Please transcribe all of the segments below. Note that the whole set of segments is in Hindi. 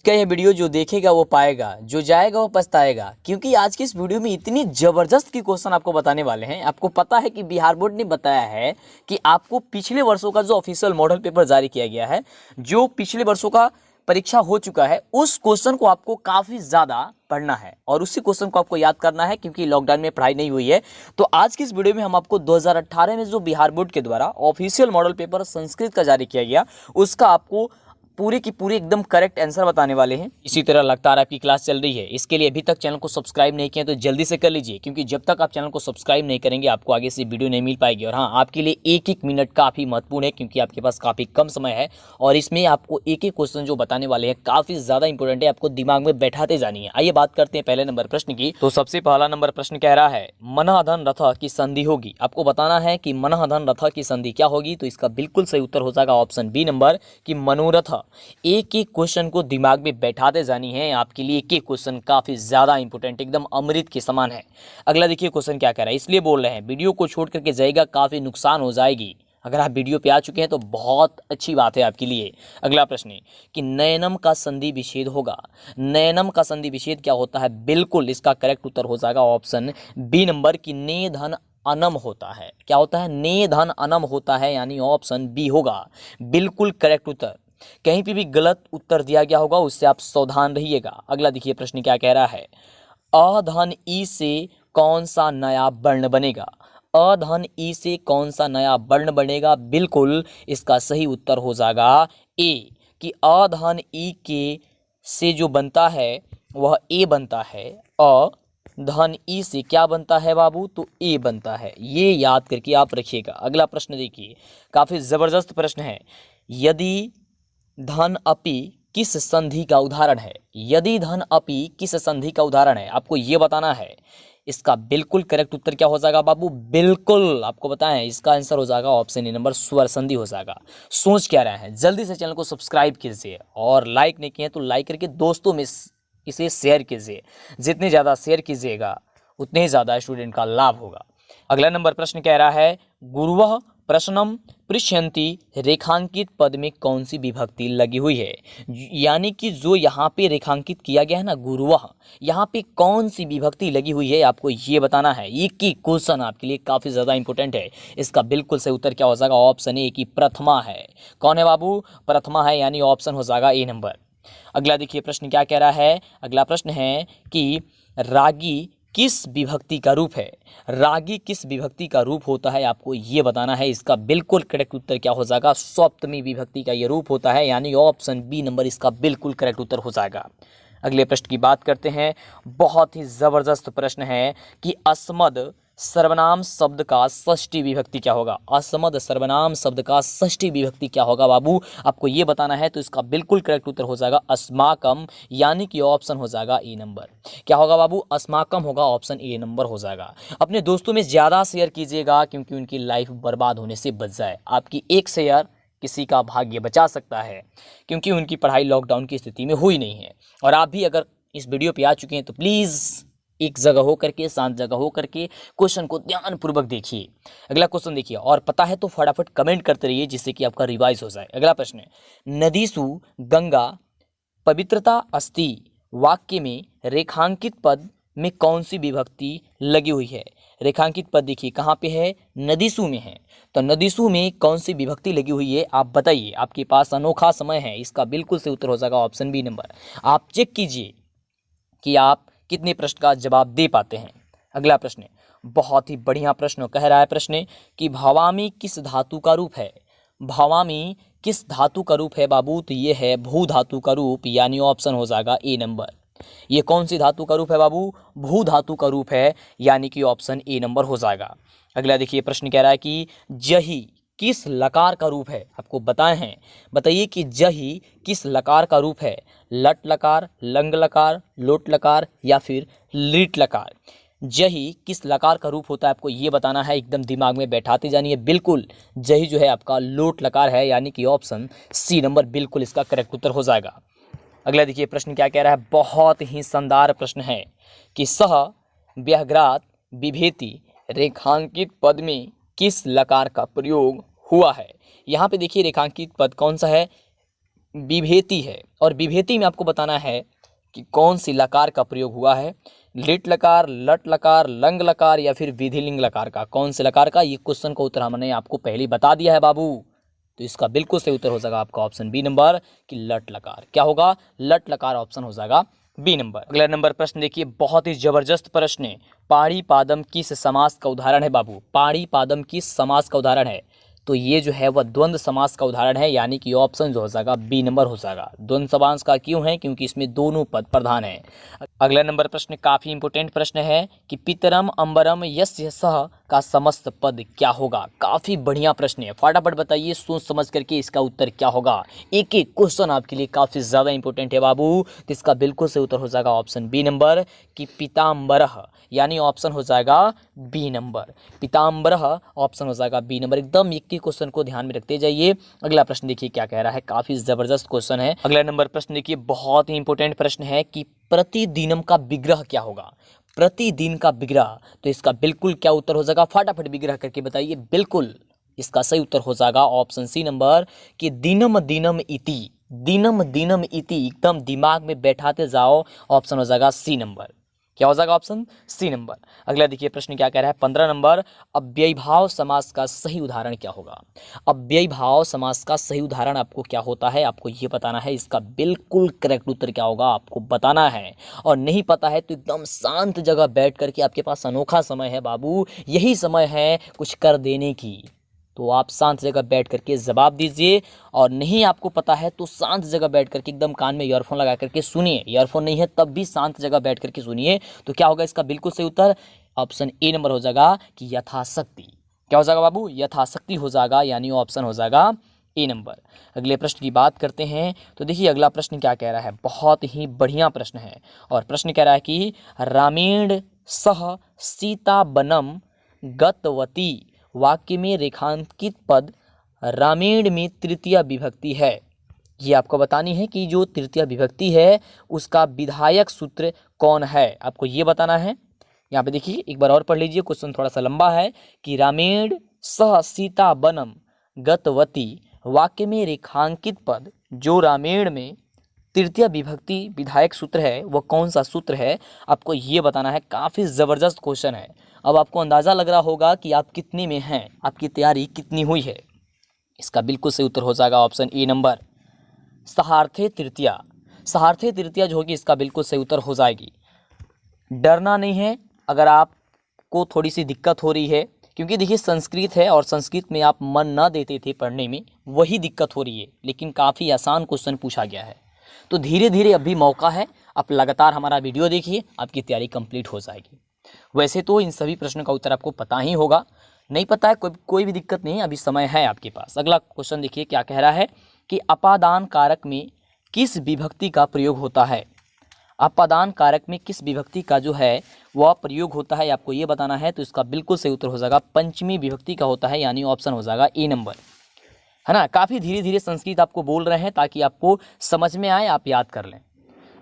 का यह वीडियो जो देखेगा वो पाएगा, जो जाएगा वो पछताएगा। क्योंकि आज की इस वीडियो में इतनी ज़बरदस्त की क्वेश्चन आपको बताने वाले हैं। आपको पता है कि बिहार बोर्ड ने बताया है कि आपको पिछले वर्षों का जो ऑफिशियल मॉडल पेपर जारी किया गया है, जो पिछले वर्षों का परीक्षा हो चुका है, उस क्वेश्चन को आपको काफ़ी ज़्यादा पढ़ना है और उसी क्वेश्चन को आपको याद करना है, क्योंकि लॉकडाउन में पढ़ाई नहीं हुई है। तो आज की इस वीडियो में हम आपको 2018 में जो बिहार बोर्ड के द्वारा ऑफिशियल मॉडल पेपर संस्कृत का जारी किया गया, उसका आपको पूरे की पूरी एकदम करेक्ट आंसर बताने वाले हैं। इसी तरह लगातार आपकी क्लास चल रही है, इसके लिए अभी तक चैनल को सब्सक्राइब नहीं किया तो जल्दी से कर लीजिए, क्योंकि जब तक आप चैनल को सब्सक्राइब नहीं करेंगे आपको आगे से वीडियो नहीं मिल पाएगी। और हाँ, आपके लिए एक एक मिनट काफ़ी महत्वपूर्ण है, क्योंकि आपके पास काफ़ी कम समय है और इसमें आपको एक एक क्वेश्चन जो बताने वाले हैं काफ़ी ज़्यादा इंपॉर्टेंट है, आपको दिमाग में बैठाते जानी है। आइए बात करते हैं पहले नंबर प्रश्न की। तो सबसे पहला नंबर प्रश्न कह रहा है मनःधन रथ की संधि होगी। आपको बताना है कि मनःधन रथ की संधि क्या होगी। तो इसका बिल्कुल सही उत्तर हो जाएगा ऑप्शन बी नंबर की मनोरथ। एक क्वेश्चन को दिमाग में बैठाते जानी है, आपके लिए एक एक क्वेश्चन काफी ज्यादा इंपॉर्टेंट, एकदम अमृत के समान है। अगला देखिए क्वेश्चन क्या कह रहा है, इसलिए बोल रहे हैं वीडियो को छोड़ करके जाएगा, काफी नुकसान हो जाएगी। अगर आप वीडियो पे आ चुके हैं तो बहुत अच्छी बात है आपके लिए। अगला प्रश्न है कि नयनम का संधि विच्छेद होगा। नयनम का संधि विच्छेद क्या होता है। बिल्कुल इसका करेक्ट उत्तर हो जाएगा ऑप्शन बी नंबर की ने धन अनम होता है। क्या होता है, ने धन अनम होता है, यानी ऑप्शन बी होगा बिल्कुल करेक्ट उत्तर। कहीं पे भी गलत उत्तर दिया गया होगा उससे आप सावधान रहिएगा। अगला देखिए प्रश्न क्या कह रहा है, अधन ई से कौन सा नया वर्ण बनेगा। अधन ई से कौन सा नया वर्ण बनेगा। बिल्कुल इसका सही उत्तर हो जाएगा ए, कि अधन ई के से जो बनता है वह ए बनता है। धन ई से क्या बनता है बाबू, तो ए बनता है। ये याद करके आप रखिएगा। अगला प्रश्न देखिए, काफी जबरदस्त प्रश्न है। यदि धन अपि किस संधि का उदाहरण है। यदि धन अपि किस संधि का उदाहरण है, आपको यह बताना है। इसका बिल्कुल करेक्ट उत्तर क्या हो जाएगा बाबू, बिल्कुल आपको बताएं, इसका आंसर हो जाएगा ऑप्शन ए नंबर स्वर संधि हो जाएगा। सोच क्या रहे हैं, जल्दी से चैनल को सब्सक्राइब कीजिए और लाइक नहीं किए तो लाइक करके दोस्तों में इसे शेयर कीजिए। जितने ज़्यादा शेयर कीजिएगा उतने ही ज़्यादा स्टूडेंट का लाभ होगा। अगला नंबर प्रश्न कह रहा है गुरुवः प्रश्नम पृच्छन्ति रेखांकित पद में कौन सी विभक्ति लगी हुई है। यानी कि जो यहाँ पे रेखांकित किया गया है ना गुरुवः, यहाँ पे कौन सी विभक्ति लगी हुई है आपको ये बताना है। एक ही क्वेश्चन आपके लिए काफ़ी ज़्यादा इंपॉर्टेंट है। इसका बिल्कुल सही उत्तर क्या हो जाएगा, ऑप्शन ए की प्रथमा है। कौन है बाबू, प्रथमा है, यानी ऑप्शन हो जाएगा ए नंबर। अगला देखिए प्रश्न क्या कह रहा है। अगला प्रश्न है कि रागी किस विभक्ति का रूप है। रागी किस विभक्ति का रूप होता है आपको ये बताना है। इसका बिल्कुल करेक्ट उत्तर क्या हो जाएगा, सप्तमी विभक्ति का ये रूप होता है, यानी ऑप्शन बी नंबर इसका बिल्कुल करेक्ट उत्तर हो जाएगा। अगले प्रश्न की बात करते हैं, बहुत ही जबरदस्त प्रश्न है कि अस्मद सर्वनाम शब्द का षष्ठी विभक्ति क्या होगा। अस्मद सर्वनाम शब्द का षष्ठी विभक्ति क्या होगा बाबू, आपको ये बताना है। तो इसका बिल्कुल करेक्ट उत्तर हो जाएगा अस्माकम, यानी कि ऑप्शन हो जाएगा ए नंबर। क्या होगा बाबू, अस्माकम होगा, ऑप्शन ए नंबर हो जाएगा। अपने दोस्तों में ज़्यादा शेयर कीजिएगा, क्योंकि उनकी लाइफ बर्बाद होने से बच जाए। आपकी एक शेयर किसी का भाग्य बचा सकता है, क्योंकि उनकी पढ़ाई लॉकडाउन की स्थिति में हुई नहीं है। और आप भी अगर इस वीडियो पे आ चुके हैं तो प्लीज़ एक जगह हो करके, शांत जगह हो करके क्वेश्चन को ध्यानपूर्वक देखिए। अगला क्वेश्चन देखिए, और पता है तो फटाफट कमेंट करते रहिए, जिससे कि आपका रिवाइज हो जाए। अगला प्रश्न है, नदीसु गंगा पवित्रता अस्ति वाक्य में रेखांकित पद में कौन सी विभक्ति लगी हुई है। रेखांकित पद देखिए कहाँ पे है, नदीसु में है। तो नदीसु में कौन सी विभक्ति लगी हुई है आप बताइए, आपके पास अनोखा समय है। इसका बिल्कुल से उत्तर हो जाएगा ऑप्शन बी नंबर। आप चेक कीजिए कि आप कितने प्रश्न का जवाब दे पाते हैं। अगला प्रश्न, बहुत ही बढ़िया प्रश्न कह रहा है प्रश्न कि भवामी किस धातु का रूप है। भवामी किस धातु का रूप है बाबू, तो ये है भू धातु का रूप, यानी ऑप्शन हो जाएगा ए नंबर। ये कौन सी धातु का रूप है बाबू, भू धातु का रूप है, यानी कि ऑप्शन ए नंबर हो जाएगा। अगला देखिए प्रश्न कह रहा है कि जही किस लकार का रूप है, आपको बताए हैं। बताइए कि जही किस लकार का रूप है, लट लकार, लंग लकार, लोट लकार या फिर लीट लकार। जही किस लकार का रूप होता है आपको ये बताना है, एकदम दिमाग में बैठाते जानिए। बिल्कुल जही जो है आपका लोट लकार है, यानी कि ऑप्शन सी नंबर बिल्कुल इसका करेक्ट उत्तर हो जाएगा। अगला देखिए प्रश्न क्या कह रहा है, बहुत ही शानदार प्रश्न है कि सह व्याघ्रात विभेति रेखांकित पद में किस लकार का प्रयोग हुआ है। यहाँ पे देखिए रेखांकित पद कौन सा है, विभेति है, और विभेति में आपको बताना है कि कौन सी लकार का प्रयोग हुआ है, लिट लकार, लट लकार, लंग लकार या फिर विधिलिंग लकार का, कौन से लकार का। ये क्वेश्चन का उत्तर हमने आपको पहले ही बता दिया है बाबू। तो इसका बिल्कुल सही उत्तर हो जाएगा आपका ऑप्शन बी नंबर कि लट लकार। क्या होगा? लट लकार ऑप्शन हो जाएगा बी नंबर। अगला नंबर प्रश्न देखिए, बहुत ही जबरदस्त प्रश्न है। पाड़ी पादम किस समास का उदाहरण है बाबू? पाड़ी पादम किस समास का उदाहरण है? तो ये जो है वह द्वंद्व समास का उदाहरण है, यानी कि ऑप्शन जो हो जाएगा बी नंबर हो जाएगा। द्वंद्व समास का क्यों है? क्योंकि इसमें दोनों पद प्रधान है। अगला नंबर प्रश्न काफी इंपोर्टेंट प्रश्न है कि पितरम अंबरम यस्य सह का समस्त पद क्या होगा? काफी बढ़िया प्रश्न है, फटाफट बताइए सोच समझ करके इसका उत्तर क्या होगा। एक एक क्वेश्चन आपके लिए काफी ज्यादा इंपोर्टेंट है बाबू। तो इसका बिल्कुल सही उत्तर हो जाएगा ऑप्शन बी नंबर कि पीताम्बरः, यानी ऑप्शन हो जाएगा बी नंबर। पीताम्बरः ऑप्शन हो जाएगा बी नंबर। एकदम एक ही क्वेश्चन को ध्यान में रखते जाइए। अगला प्रश्न देखिए क्या कह रहा है, काफी जबरदस्त क्वेश्चन है। अगला नंबर प्रश्न देखिए, बहुत ही इंपोर्टेंट प्रश्न है कि प्रतिदिनम का विग्रह क्या होगा? प्रतिदिन का विग्रह, तो इसका बिल्कुल क्या उत्तर हो जाएगा? फटाफट विग्रह करके बताइए। बिल्कुल इसका सही उत्तर हो जाएगा ऑप्शन सी नंबर कि दिनम दिनम इति। दिनम दिनम इति एकदम दिमाग में बैठाते जाओ, ऑप्शन हो जाएगा सी नंबर। क्या हो जाएगा? Option C number. अगला देखिए प्रश्न क्या कह रहा है, 15 नंबर, अव्ययीभाव समास का सही उदाहरण क्या होगा? अव्ययीभाव समास का सही उदाहरण आपको क्या होता है, आपको ये बताना है। इसका बिल्कुल करेक्ट उत्तर क्या होगा आपको बताना है, और नहीं पता है तो एकदम शांत जगह बैठ करके, आपके पास अनोखा समय है बाबू, यही समय है कुछ कर देने की। तो आप शांत जगह बैठ करके जवाब दीजिए, और नहीं आपको पता है तो शांत जगह बैठ करके एकदम कान में ईयरफोन लगा करके सुनिए। ईयरफोन नहीं है तब भी शांत जगह बैठ करके सुनिए। तो क्या होगा इसका बिल्कुल सही उत्तर? ऑप्शन ए नंबर हो जाएगा कि यथाशक्ति। क्या हो जाएगा बाबू? यथाशक्ति हो जाएगा, यानी ऑप्शन हो जाएगा ए नंबर। अगले प्रश्न की बात करते हैं। तो देखिए अगला प्रश्न क्या कह रहा है, बहुत ही बढ़िया प्रश्न है। और प्रश्न कह रहा है कि रामेण सह सीता बनम गतवती वाक्य में रेखांकित पद रामेण में तृतीय विभक्ति है। ये आपको बतानी है कि जो तृतीय विभक्ति है उसका विधायक सूत्र कौन है, आपको ये बताना है। यहाँ पे देखिए एक बार और पढ़ लीजिए, क्वेश्चन थोड़ा सा लंबा है कि रामेण सह सीता बनम गतवती वाक्य में रेखांकित पद जो रामेण में तृतीय विभक्ति विधायक सूत्र है वह कौन सा सूत्र है, आपको ये बताना है। काफ़ी ज़बरदस्त क्वेश्चन है। अब आपको अंदाज़ा लग रहा होगा कि आप कितने में हैं, आपकी तैयारी कितनी हुई है। इसका बिल्कुल सही उत्तर हो जाएगा ऑप्शन ए नंबर सहार्थे तृतीया। सहार्थे तृतीया जो होगी इसका बिल्कुल सही उत्तर हो जाएगी। डरना नहीं है अगर आपको थोड़ी सी दिक्कत हो रही है, क्योंकि देखिए संस्कृत है और संस्कृत में आप मन ना देते थे पढ़ने में, वही दिक्कत हो रही है। लेकिन काफ़ी आसान क्वेश्चन पूछा गया है, तो धीरे धीरे अभी मौका है। आप लगातार हमारा वीडियो देखिए, आपकी तैयारी कंप्लीट हो जाएगी। वैसे तो इन सभी प्रश्नों का उत्तर आपको पता ही होगा, नहीं पता है कोई भी दिक्कत नहीं, अभी समय है आपके पास। अगला क्वेश्चन देखिए क्या कह रहा है कि अपादान कारक में किस विभक्ति का प्रयोग होता है? अपादान कारक में किस विभक्ति का जो है वह प्रयोग होता है, आपको ये बताना है। तो इसका बिल्कुल सही उत्तर हो जाएगा पंचमी विभक्ति का होता है, यानी ऑप्शन हो जाएगा ए नंबर, है ना। काफ़ी धीरे धीरे संस्कृत आपको बोल रहे हैं ताकि आपको समझ में आए, आप याद कर लें।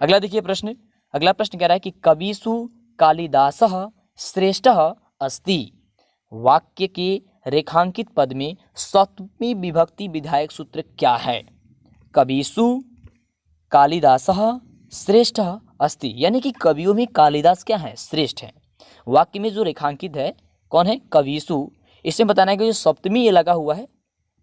अगला देखिए प्रश्न, अगला प्रश्न कह रहा है कि कविषु कालिदासः श्रेष्ठः अस्ति वाक्य के रेखांकित पद में सप्तमी विभक्ति विधायक सूत्र क्या है? कविषु कालिदासः श्रेष्ठः अस्ति, यानी कि कवियों में कालिदास क्या है? श्रेष्ठ है। वाक्य में जो रेखांकित है कौन है? कविषु। इसमें बताना है कि जो सप्तमी ये लगा हुआ है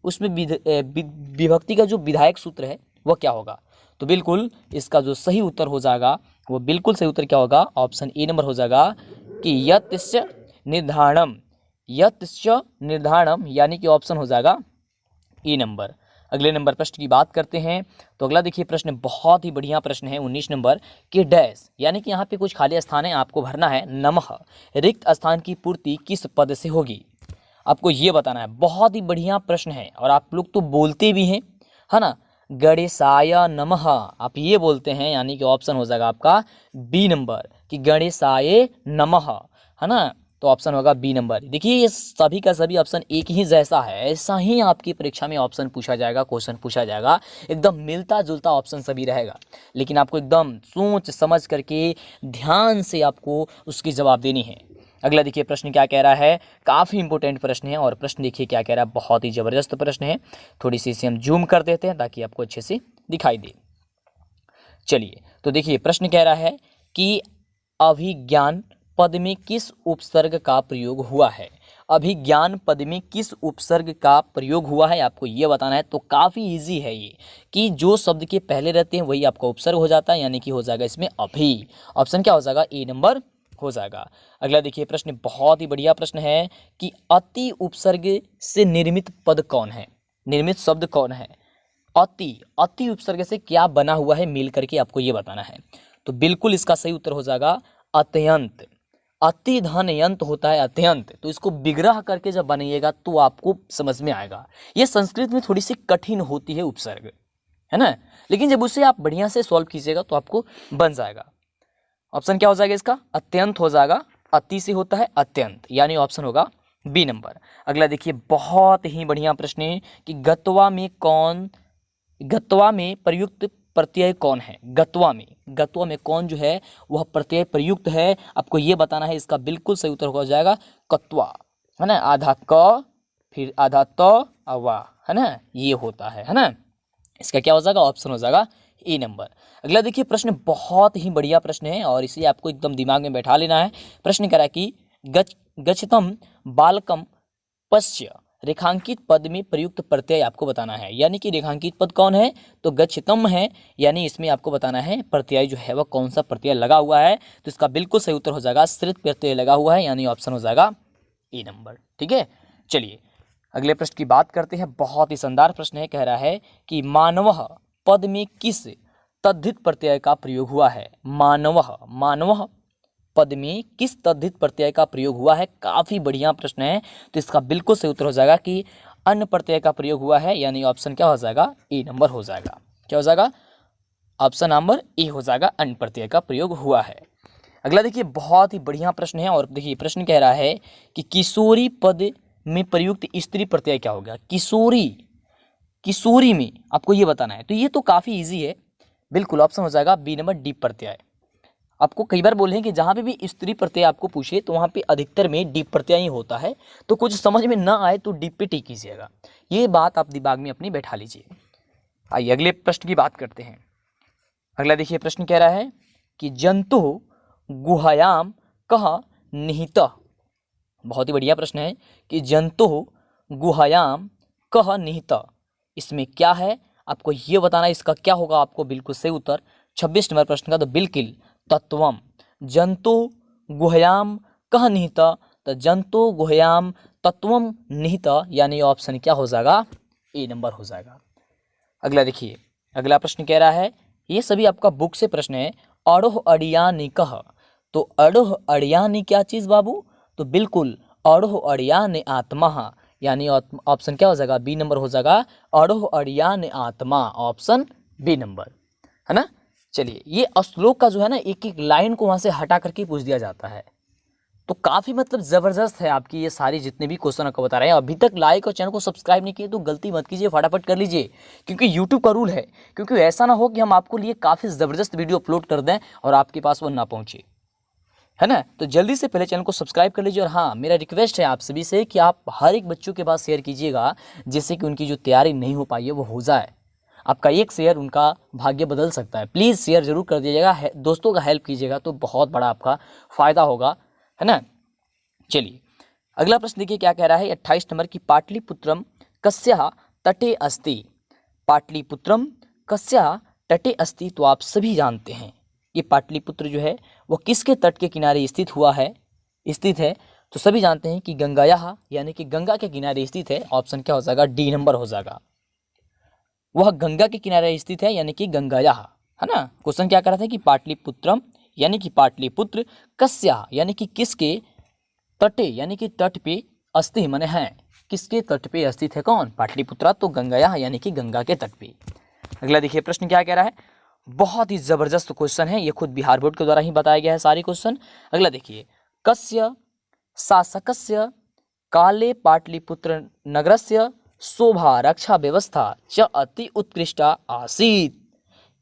उसमें विभक्ति का जो विधायक सूत्र है वह क्या होगा? तो बिल्कुल इसका जो सही उत्तर हो जाएगा वो बिल्कुल सही उत्तर क्या होगा? ऑप्शन ए नंबर हो जाएगा कि यत्स्य निर्धारणम। यत्स्य निर्धारणम, यानी कि ऑप्शन हो जाएगा ए नंबर। अगले नंबर प्रश्न की बात करते हैं। तो अगला देखिए प्रश्न बहुत ही बढ़िया प्रश्न है, 19 नंबर के डैश, यानी कि यहाँ पे कुछ खाली स्थान है, आपको भरना है। नमः रिक्त स्थान की पूर्ति किस पद से होगी, आपको ये बताना है। बहुत ही बढ़िया प्रश्न है और आप लोग तो बोलते भी हैं, है ना। गणेशाय नमः आप ये बोलते हैं, यानी कि ऑप्शन हो जाएगा आपका बी नंबर कि गणेशाय नमः, है ना। तो ऑप्शन होगा बी नंबर। देखिए ये सभी का सभी ऑप्शन एक ही जैसा है, ऐसा ही आपकी परीक्षा में ऑप्शन पूछा जाएगा, क्वेश्चन पूछा जाएगा, एकदम मिलता जुलता ऑप्शन सभी रहेगा। लेकिन आपको एकदम सोच समझ करके ध्यान से आपको उसकी जवाब देनी है। अगला देखिए प्रश्न क्या कह रहा है, काफ़ी इंपॉर्टेंट प्रश्न है। और प्रश्न देखिए क्या कह रहा है, बहुत ही ज़बरदस्त प्रश्न है। थोड़ी सी इसे हम जूम कर देते हैं ताकि आपको अच्छे से दिखाई दे। चलिए तो देखिए प्रश्न कह रहा है कि अभिज्ञान पद में किस उपसर्ग का प्रयोग हुआ है। अभिज्ञान पद में किस उपसर्ग का प्रयोग हुआ है आपको ये बताना है। तो काफ़ी इजी है ये कि जो शब्द के पहले रहते हैं वही आपका उपसर्ग हो जाता है, यानी कि हो जाएगा इसमें अभी। ऑप्शन क्या हो जाएगा, ए नंबर हो जाएगा। अगला देखिए प्रश्न बहुत ही बढ़िया प्रश्न है कि अति उपसर्ग से निर्मित पद कौन है, निर्मित शब्द कौन है। अति उपसर्ग से क्या बना हुआ है मिल करके आपको ये बताना है। तो बिल्कुल इसका सही उत्तर हो जाएगा अत्यंत। अति धन यंत होता है अत्यंत, तो इसको विग्रह करके जब बनाइएगा तो आपको समझ में आएगा। ये संस्कृत में थोड़ी सी कठिन होती है उपसर्ग, है ना, लेकिन जब उसे आप बढ़िया से सॉल्व कीजिएगा तो आपको बन जाएगा। ऑप्शन क्या हो जाएगा इसका, अत्यंत हो जाएगा। अति से होता है अत्यंत, यानी ऑप्शन होगा बी नंबर। अगला देखिए बहुत ही बढ़िया प्रश्न है कि गत्वा में प्रयुक्त प्रत्यय कौन है। गत्वा में कौन जो है वह प्रत्यय प्रयुक्त है, आपको ये बताना है। इसका बिल्कुल सही उत्तर हो जाएगा कत्वा, है ना, आधा क फिर आधा त वा, है ना, ये होता है ना। इसका क्या हो जाएगा, ऑप्शन हो जाएगा ए नंबर। अगला देखिए प्रश्न बहुत ही बढ़िया प्रश्न है और इसे आपको एकदम दिमाग में बैठा लेना है। प्रश्न कह रहा है कि गच्छतम बालकम पश्य रेखांकित पद में प्रयुक्त प्रत्यय आपको बताना है। यानी कि रेखांकित पद कौन है, तो गच्छतम है, यानी इसमें आपको बताना है प्रत्यय जो है वह कौन सा प्रत्यय लगा हुआ है। तो इसका बिल्कुल सही उत्तर हो जाएगा श्रित प्रत्यय लगा हुआ है, यानी ऑप्शन हो जाएगा ए नंबर। ठीक है, चलिए अगले प्रश्न की बात करते हैं। बहुत ही शानदार प्रश्न है, कह रहा है कि मानवः पद में किस तद्धित प्रत्यय का प्रयोग हुआ है। मानवः पद में किस तद्धित प्रत्यय का प्रयोग हुआ है। काफी बढ़िया प्रश्न है, तो इसका बिल्कुल सही उत्तर हो जाएगा कि अन्न प्रत्यय का प्रयोग हुआ है, यानी ऑप्शन क्या हो जाएगा, ए नंबर हो जाएगा। क्या हो जाएगा, ऑप्शन नंबर ए हो जाएगा, अन्न प्रत्यय का प्रयोग हुआ है। अगला देखिए बहुत ही बढ़िया प्रश्न है और देखिए प्रश्न कह रहा है कि किशोरी पद में प्रयुक्त स्त्री प्रत्यय क्या होगा। किशोरी में आपको ये बताना है। तो ये तो काफी इजी है, बिल्कुल ऑप्शन हो जाएगा बी नंबर डी प्रत्यय। आपको कई बार बोले हैं कि जहाँ पे भी स्त्री प्रत्यय आपको पूछे तो वहाँ पे अधिकतर में डी प्रत्यय ही होता है, तो कुछ समझ में ना आए तो डी पे टिक कीजिएगा। ये बात आप दिमाग में अपनी बैठा लीजिए। आइए अगले प्रश्न की बात करते हैं। अगला देखिए प्रश्न कह रहा है कि जंतु गुहायाम कह निहितः। बहुत ही बढ़िया प्रश्न है कि जंतु गुहायाम कह निहितः, इसमें क्या है आपको ये बताना है। इसका क्या होगा आपको बिल्कुल सही उत्तर 26 नंबर प्रश्न का, तो बिल्कुल तत्वम। जंतु गुहयाम कह निहित, तो जंतु गुहयाम तत्वम निहित, यानी ऑप्शन क्या हो जाएगा, ए नंबर हो जाएगा। अगला देखिए अगला प्रश्न कह रहा है, ये सभी आपका बुक से प्रश्न है, अड़ोह अड़ियानी कह। तो अड़ोह अड़ियानी क्या चीज बाबू, तो बिल्कुल अड़ोह अड़ियान आत्मा, यानी ऑप्शन क्या हो जाएगा, बी नंबर हो जाएगा, अड़ोह अड़ियान आत्मा, ऑप्शन बी नंबर, है ना। चलिए ये श्लोक का जो है ना एक एक लाइन को वहां से हटा करके पूछ दिया जाता है, तो काफी मतलब जबरदस्त है आपकी ये सारी जितने भी क्वेश्चन आपको बता रहे हैं। अभी तक लाइक और चैनल को सब्सक्राइब नहीं किए तो गलती मत कीजिए, फटाफट कर लीजिए, क्योंकि यूट्यूब का रूल है। क्योंकि ऐसा ना हो कि हम आपको लिए काफी जबरदस्त वीडियो अपलोड कर दें और आपके पास वो ना पहुंचे, है ना। तो जल्दी से पहले चैनल को सब्सक्राइब कर लीजिए। और हाँ, मेरा रिक्वेस्ट है आप सभी से कि आप हर एक बच्चों के पास शेयर कीजिएगा, जिससे कि उनकी जो तैयारी नहीं हो पाई है वो हो जाए। आपका एक शेयर उनका भाग्य बदल सकता है। प्लीज़ शेयर जरूर कर दीजिएगा, दोस्तों का हेल्प कीजिएगा, तो बहुत बड़ा आपका फायदा होगा, है ना। चलिए अगला प्रश्न देखिए क्या कह रहा है 28 नंबर की, पाटलिपुत्रम कस्या तटे अस्ति। पाटलिपुत्रम कस्या तटे अस्ति, तो आप सभी जानते हैं ये पाटलिपुत्र जो है वो किसके तट के किनारे स्थित है। तो सभी जानते हैं कि गंगायाः, यानी कि गंगा के किनारे स्थित है। ऑप्शन क्या हो जाएगा, डी नंबर हो जाएगा। वह गंगा के किनारे स्थित है, यानी कि गंगायाः, है ना। क्वेश्चन क्या कर रहा था कि पाटलिपुत्रम यानी कि पाटलिपुत्र, कस्या यानी कि किसके, तटे यानी कि तट पे, अस्ति माने है, किसके तट पे स्थित है कौन, पाटलिपुत्रा, तो गंगायाः यानी कि गंगा के तट पे। अगला देखिए प्रश्न क्या कह रहा है, बहुत ही जबरदस्त क्वेश्चन है, ये खुद बिहार बोर्ड के द्वारा ही बताया गया है सारे क्वेश्चन। अगला देखिए, कस्य शासकस्य काले पाटलिपुत्र नगरस्य शोभा रक्षा व्यवस्था च अति उत्कृष्टा आसीत्।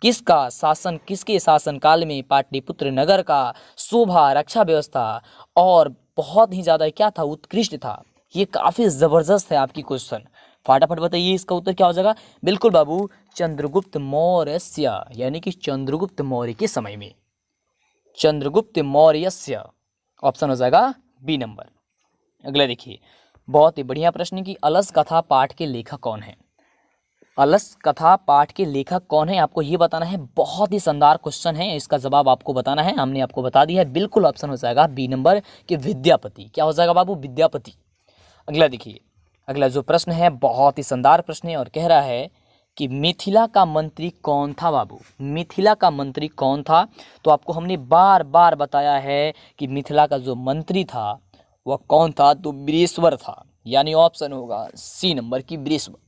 किसका शासन, किसके शासन काल में पाटलिपुत्र नगर का शोभा रक्षा व्यवस्था और बहुत ही ज्यादा क्या था, उत्कृष्ट था। ये काफी जबरदस्त है आपकी क्वेश्चन, फटाफट बताइए इसका उत्तर क्या हो जाएगा। बिल्कुल बाबू, चंद्रगुप्त मौर्यस्य, यानी कि चंद्रगुप्त मौर्य के समय में, चंद्रगुप्त मौर्यस्य, ऑप्शन हो जाएगा बी नंबर। अगला देखिए, बहुत ही बढ़िया प्रश्न की अलस कथा पाठ के लेखक कौन है। अलस कथा पाठ के लेखक कौन है आपको ये बताना है। बहुत ही शानदार क्वेश्चन है, इसका जवाब आपको बताना है। हमने आपको बता दिया है, बिल्कुल ऑप्शन हो जाएगा बी नंबर कि विद्यापति। क्या हो जाएगा बाबू, विद्यापति। अगला देखिए, अगला जो प्रश्न है बहुत ही शानदार प्रश्न है और कह रहा है कि मिथिला का मंत्री कौन था बाबू। मिथिला का मंत्री कौन था, तो आपको हमने बार बार बताया है कि मिथिला का जो मंत्री था वह कौन था, तो बृहस्पति था, यानी ऑप्शन होगा सी नंबर की बृहस्पति।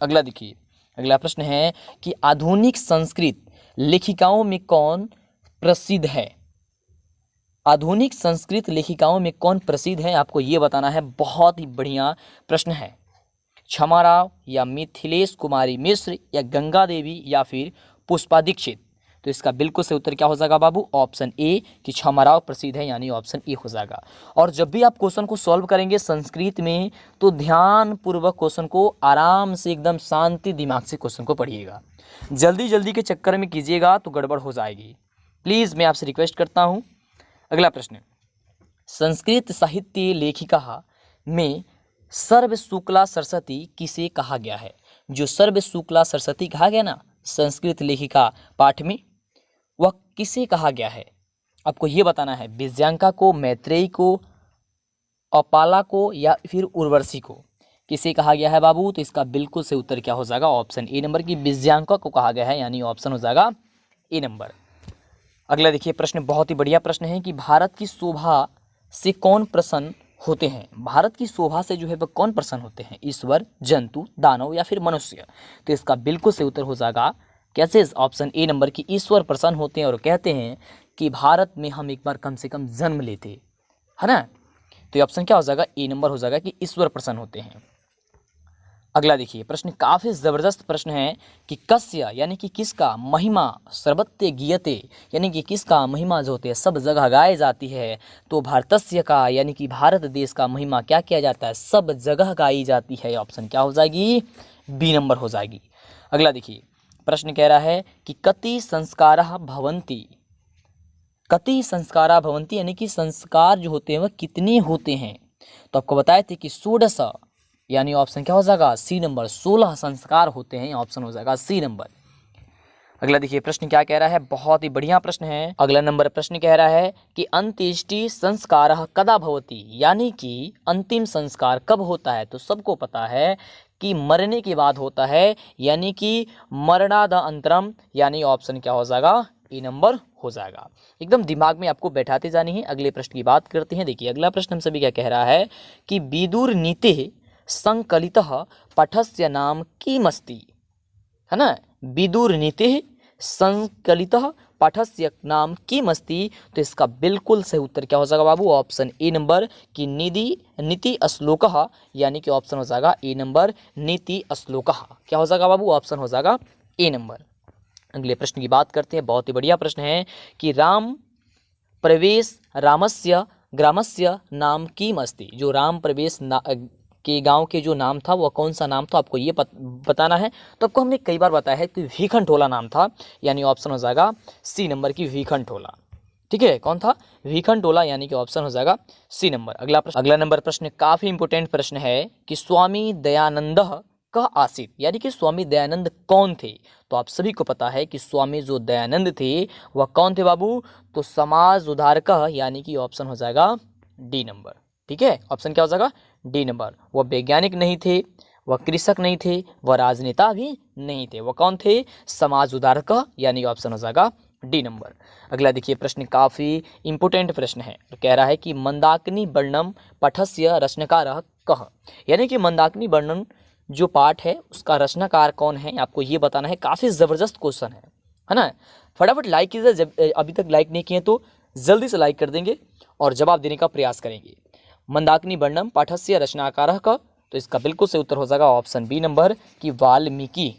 अगला देखिए, अगला प्रश्न है कि आधुनिक संस्कृत लेखिकाओं में कौन प्रसिद्ध है। आधुनिक संस्कृत लेखिकाओं में कौन प्रसिद्ध है आपको ये बताना है। बहुत ही बढ़िया प्रश्न है। क्षमा राव या मिथिलेश कुमारी मिश्र या गंगा देवी या फिर पुष्पा दीक्षित, तो इसका बिल्कुल सही उत्तर क्या हो जाएगा बाबू, ऑप्शन ए कि क्षमा राव प्रसिद्ध है, यानी ऑप्शन ए हो जाएगा। और जब भी आप क्वेश्चन को सॉल्व करेंगे संस्कृत में तो ध्यान पूर्वक क्वेश्चन को आराम से एकदम शांति दिमाग से क्वेश्चन को पढ़िएगा। जल्दी जल्दी के चक्कर में कीजिएगा तो गड़बड़ हो जाएगी, प्लीज़ मैं आपसे रिक्वेस्ट करता हूँ। अगला प्रश्न, संस्कृत साहित्य लेखिका में सर्व शुक्ला सरस्वती किसे कहा गया है। जो सर्व शुक्ला सरस्वती कहा गया ना संस्कृत लेखिका पाठ में, वह किसे कहा गया है आपको ये बताना है। विजयांका को, मैत्रेयी को, अपाला को या फिर उर्वशी को, किसे कहा गया है बाबू, तो इसका बिल्कुल सही उत्तर क्या हो जाएगा, ऑप्शन ए नंबर की विजयांका को कहा गया है, यानी ऑप्शन हो जाएगा ए नंबर। अगला देखिए, प्रश्न बहुत ही बढ़िया प्रश्न है कि भारत की शोभा से कौन प्रसन्न होते हैं। भारत की शोभा से जो है वह कौन प्रसन्न होते हैं, ईश्वर, जंतु, दानव या फिर मनुष्य, तो इसका बिल्कुल सही उत्तर हो जाएगा कैसे, ऑप्शन ए नंबर की ईश्वर प्रसन्न होते हैं। और कहते हैं कि भारत में हम एक बार कम से कम जन्म लेते, है ना, तो ये ऑप्शन क्या हो जाएगा, ए नंबर हो जाएगा कि ईश्वर प्रसन्न होते हैं। अगला देखिए, प्रश्न काफ़ी ज़बरदस्त प्रश्न है कि कस्य यानी कि किसका, महिमा सर्वत्र गीयते यानी कि किसका महिमा जो होती है सब जगह गाई जाती है, तो भारतस्य का यानी कि भारत देश का महिमा क्या किया जाता है, सब जगह गाई जाती है। ऑप्शन क्या हो जाएगी, बी नंबर हो जाएगी। अगला देखिए, प्रश्न कह रहा है कि कति संस्काराः भवन्ति। कति संस्काराः भवन्ति यानी कि संस्कार जो होते हैं वह कितने होते हैं, तो आपको बताए थे कि 16, यानी ऑप्शन क्या हो जाएगा, सी नंबर, 16 संस्कार होते हैं, ऑप्शन हो जाएगा सी नंबर। अगला देखिए, प्रश्न क्या कह रहा है, बहुत ही बढ़िया प्रश्न है। अगला नंबर प्रश्न कह रहा है कि अंत्येष्टि संस्कारः कदा भवति, यानी कि अंतिम संस्कार कब होता है, तो सबको पता है कि मरने के बाद होता है, यानी कि मरणादअनंतरम, यानी ऑप्शन क्या हो जाएगा, ए नंबर हो जाएगा। एकदम दिमाग में आपको बैठाते जानी है। अगले प्रश्न की बात करते हैं। देखिए, अगला प्रश्न हम सभी क्या कह रहा है कि विदुर नीते संकलितः पठस्य नाम किमस्ति, है ना, विदुर नीते संकलितः पाठस्य नाम किमस्ति, तो इसका बिल्कुल सही उत्तर क्या हो जाएगा बाबू, ऑप्शन ए नंबर की नीति श्लोकः, यानी कि ऑप्शन हो जाएगा ए नंबर नीति श्लोकः, क्या हो जाएगा बाबू, ऑप्शन हो जाएगा ए नंबर। अगले प्रश्न की बात करते हैं, बहुत ही बढ़िया प्रश्न है कि राम प्रवेश रामस्य ग्रामस्य नाम किमस्ति। जो राम प्रवेश के गांव के जो नाम था वह कौन सा नाम था आपको ये बताना है। तो आपको हमने कई बार बताया है कि भीखनटोला नाम था, यानी ऑप्शन हो जाएगा सी नंबर की भीखनटोला। ठीक है, कौन था, भीखनटोला, यानी कि ऑप्शन हो जाएगा सी नंबर। अगला नंबर प्रश्न काफ़ी इंपोर्टेंट प्रश्न है कि स्वामी दयानंद का आसित, यानी कि स्वामी दयानंद कौन थे, तो आप सभी को पता है कि स्वामी जो दयानंद थे वह कौन थे बाबू, तो समाज उद्धारक, यानी कि ऑप्शन हो जाएगा डी नंबर। ठीक है, ऑप्शन क्या हो जाएगा, डी नंबर। वह वैज्ञानिक नहीं थे, वह कृषक नहीं थे, वह राजनेता भी नहीं थे, वह कौन थे, समाज उद्धारक, यानी ऑप्शन हो जाएगा डी नंबर। अगला देखिए, प्रश्न काफ़ी इंपोर्टेंट प्रश्न है। तो कह रहा है कि मंदाकिनी वर्णम पठस्य रचनाकारः कः, यानी कि मंदाकिनी वर्णन जो पाठ है उसका रचनाकार कौन है आपको ये बताना है। काफ़ी ज़बरदस्त क्वेश्चन है ना। फटाफट लाइक कीजिए, जब अभी तक लाइक नहीं किए तो जल्दी से लाइक कर देंगे और जवाब देने का प्रयास करेंगे। मंदाकिनी वर्णम पाठस्य रचनाकारः का, तो इसका बिल्कुल से उत्तर हो जाएगा ऑप्शन बी नंबर कि वाल्मीकि।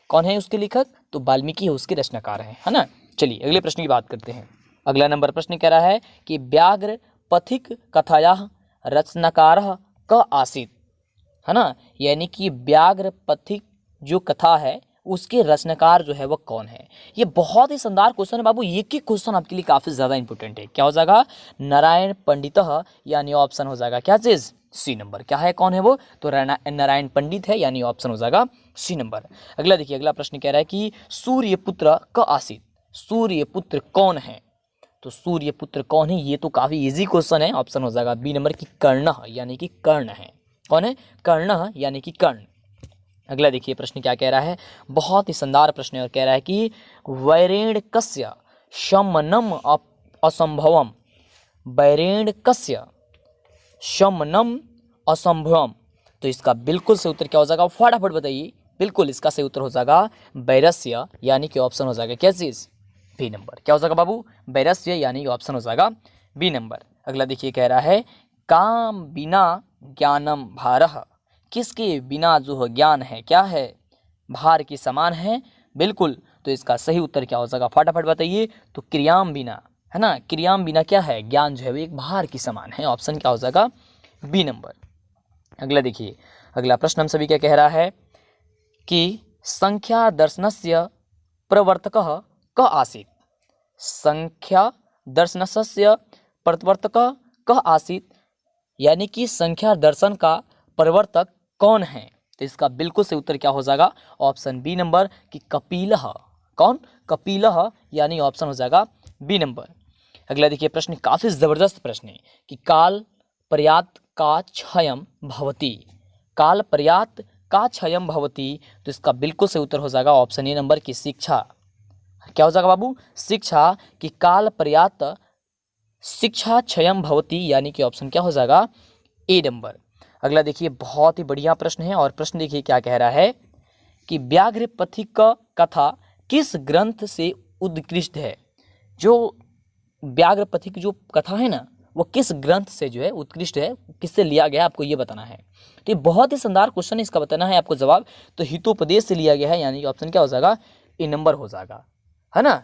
कौन है उसके लेखक, तो वाल्मीकि है उसके रचनाकार है ना। चलिए अगले प्रश्न की बात करते हैं। अगला नंबर प्रश्न कह रहा है कि व्याघ्र पथिक कथायाः रचनाकारः क आसीत्, है ना, यानी कि व्याघ्र पथिक जो कथा है उसके रचनाकार जो है वह कौन है। ये बहुत ही शानदार क्वेश्चन है बाबू, एक ही क्वेश्चन आपके लिए काफी ज्यादा इंपॉर्टेंट है। क्या हो जाएगा, नारायण पंडितः, यानी ऑप्शन हो जाएगा क्या चीज, सी नंबर। क्या है, कौन है वो, तो नारायण पंडित है, यानी ऑप्शन हो जाएगा सी नंबर। अगला देखिए, अगला प्रश्न कह रहा है कि सूर्यपुत्र क आसित, सूर्यपुत्र कौन है, तो सूर्यपुत्र कौन है, ये तो काफी इजी क्वेश्चन है, ऑप्शन हो जाएगा बी नंबर की कर्ण, यानी कि कर्ण है। कौन है, कर्ण, यानी कि कर्ण। अगला देखिए प्रश्न क्या कह रहा है, बहुत ही शानदार प्रश्न है और कह रहा है कि वैरेण्यकस्य शमनम असंभवम, वैरेण्यकस्य शमनम असंभवम, तो इसका बिल्कुल सही उत्तर क्या हो जाएगा, फटाफट बताइए। बिल्कुल इसका सही उत्तर हो जाएगा वैरस्य, यानी कि ऑप्शन हो जाएगा क्या चीज, बी नंबर। क्या हो जाएगा बाबू, वैरस्य, यानी ऑप्शन हो जाएगा बी नंबर। अगला देखिए कह रहा है काम बिना ज्ञानम भारः, किसके बिना जो है ज्ञान है क्या है, भार के समान है। बिल्कुल, तो इसका सही उत्तर क्या हो जाएगा, फटाफट बताइए। तो क्रियाम बिना, है ना, क्रियाम बिना क्या है, ज्ञान जो है वो एक भार के समान है, ऑप्शन क्या हो जाएगा, बी नंबर। अगला देखिए, अगला प्रश्न हम सभी क्या कह रहा है कि संख्या दर्शनस्य प्रवर्तकः कः आसीत्, संख्या दर्शनस्य प्रवर्तकः कः आसीत्, यानी कि संख्या दर्शन का प्रवर्तक कौन है, तो इसका बिल्कुल सही उत्तर क्या हो जाएगा, ऑप्शन बी नंबर कि कपिलः। कौन, कपिलः, यानी ऑप्शन हो जाएगा बी नंबर। अगला देखिए प्रश्न काफी जबरदस्त प्रश्न है कि काल पर्याप्त का क्षयम भवति, काल पर्याप्त का क्षयम भवति, तो इसका बिल्कुल सही उत्तर हो जाएगा ऑप्शन ए नंबर की शिक्षा। क्या हो जाएगा बाबू, शिक्षा, कि काल पर्याप्त शिक्षा क्षयम भवति, यानी कि ऑप्शन क्या हो जाएगा, ए नंबर। अगला देखिए बहुत ही बढ़िया प्रश्न है और प्रश्न देखिए क्या कह रहा है कि व्याघ्र पथिक कथा किस ग्रंथ से उत्कृष्ट है, जो व्याघ्र पथिक जो कथा है ना वो किस ग्रंथ से जो है उत्कृष्ट है, किससे लिया गया है, आपको ये बताना है। तो ये बहुत ही शानदार क्वेश्चन है, इसका बताना है आपको जवाब। तो हितोपदेश से लिया गया है, यानी ऑप्शन क्या हो जाएगा, ए नंबर हो जाएगा, है ना,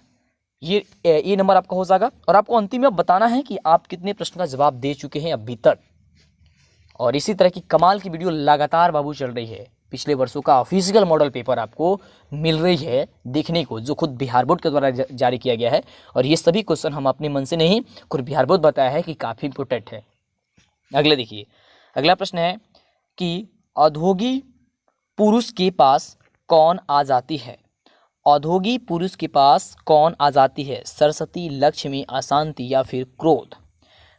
ये ए नंबर आपका हो जाएगा। और आपको अंतिम में बताना है कि आप कितने प्रश्न का जवाब दे चुके हैं अभी तक। और इसी तरह की कमाल की वीडियो लगातार बाबू चल रही है, पिछले वर्षों का ऑफिशियल मॉडल पेपर आपको मिल रही है देखने को, जो खुद बिहार बोर्ड के द्वारा जारी किया गया है। और ये सभी क्वेश्चन हम अपने मन से नहीं, खुद बिहार बोर्ड बताया है कि काफ़ी इंपोर्टेंट है। अगले देखिए, अगला प्रश्न है कि औद्योगी पुरुष के पास कौन आ जाती है, औद्योगी पुरुष के पास कौन आ जाती है, सरस्वती, लक्ष्मी, अशांति या फिर क्रोध,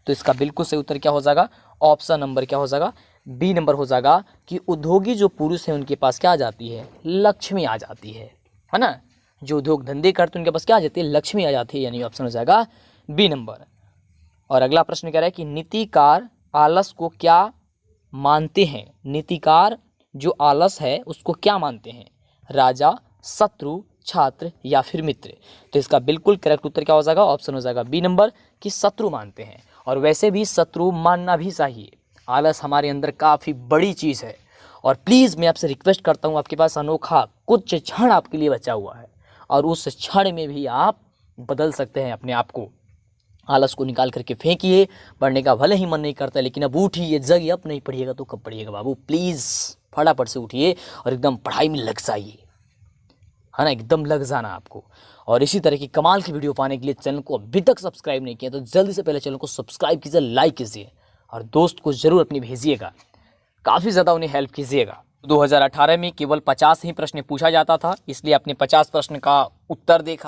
तो इसका बिल्कुल सही उत्तर क्या हो जाएगा, ऑप्शन नंबर क्या हो जाएगा, बी नंबर हो जाएगा कि उद्योगी जो पुरुष है उनके पास क्या आ जाती है, लक्ष्मी आ जाती है ना, जो उद्योग धंधे करते हैं उनके पास क्या आ जाती है, लक्ष्मी आ जाती है, यानी ऑप्शन हो जाएगा बी नंबर। और अगला प्रश्न कह रहा है कि नीतिकार आलस को क्या मानते हैं, नीतिकार जो आलस है उसको क्या मानते हैं, राजा, शत्रु, छात्र या फिर मित्र, तो इसका बिल्कुल करेक्ट उत्तर क्या हो जाएगा, ऑप्शन हो जाएगा बी नंबर कि शत्रु मानते हैं। और वैसे भी शत्रु मानना भी चाहिए, आलस हमारे अंदर काफ़ी बड़ी चीज़ है। और प्लीज़ मैं आपसे रिक्वेस्ट करता हूँ, आपके पास अनोखा कुछ क्षण आपके लिए बचा हुआ है और उस क्षण में भी आप बदल सकते हैं अपने आप को। आलस को निकाल करके फेंकिए, पढ़ने का भले ही मन नहीं करता लेकिन अब उठिए, जगिए, अब नहीं पढ़िएगा तो कब पढ़िएगा बाबू, प्लीज़ फटाफट से उठिए और एकदम पढ़ाई में लग जाइए, है ना, एकदम लग जाना आपको। और इसी तरह की कमाल की वीडियो पाने के लिए चैनल को अभी तक सब्सक्राइब नहीं किया तो जल्दी से पहले चैनल को सब्सक्राइब कीजिए, लाइक कीजिए और दोस्त को ज़रूर अपनी भेजिएगा, काफ़ी ज़्यादा उन्हें हेल्प कीजिएगा। 2018 में केवल 50 ही प्रश्न पूछा जाता था, इसलिए आपने 50 प्रश्न का उत्तर देखा।